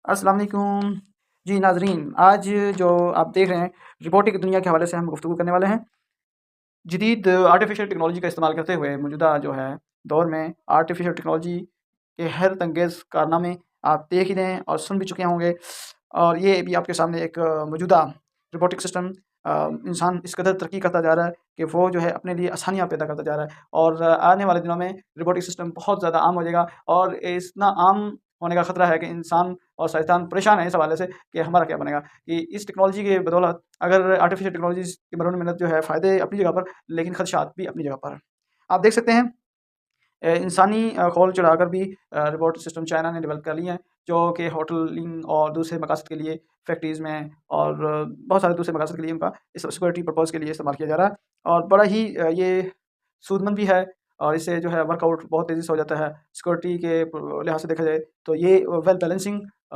अस्सलाम वालेकुम। जी नाज़रीन, आज जो आप देख रहे हैं, रोबोटिक दुनिया के हवाले से हम गुफ्तगू करने वाले हैं। जदीद आर्टिफ़िशियल टेक्नोलॉजी का इस्तेमाल करते हुए मौजूदा जो है दौर में आर्टिफ़िशियल टेक्नोलॉजी के हैरत अंगेज़ कारनामे आप देख ही रहे हैं और सुन भी चुके होंगे। और ये भी आपके सामने एक मौजूदा रोबोटिक सिस्टम इंसान इस कदर तरक्की करता जा रहा है कि वो जो है अपने लिए आसानियाँ पैदा करता जा रहा है। और आने वाले दिनों में रोबोटिक सिस्टम बहुत ज़्यादा आम हो जाएगा और इतना आम होने का ख़तरा है कि इंसान और शैतान परेशान है इस हवाले से कि हमारा क्या बनेगा। कि इस टेक्नोलॉजी की बदौलत अगर आर्टिफ़िशियल टेक्नोलॉजीज़ की मरोड़ मिन्नत जो है फ़ायदे अपनी जगह पर, लेकिन ख़दशात भी अपनी जगह पर। आप देख सकते हैं इंसानी खौल चढ़ाकर भी रोबोट सिस्टम चाइना ने डेवलप कर लिए हैं, जो कि होटलिंग और दूसरे मकासद के लिए फैक्ट्रीज़ में और बहुत सारे दूसरे मकासद के लिए उनका इस सिक्योरिटी पर्पज़ के लिए इस्तेमाल किया जा रहा है। और बड़ा ही ये सूदमंद भी है और इससे जो है वर्कआउट बहुत तेज़ी से हो जाता है। सिक्योरिटी के लिहाज से देखा जाए तो ये वेल बैलेंसिंग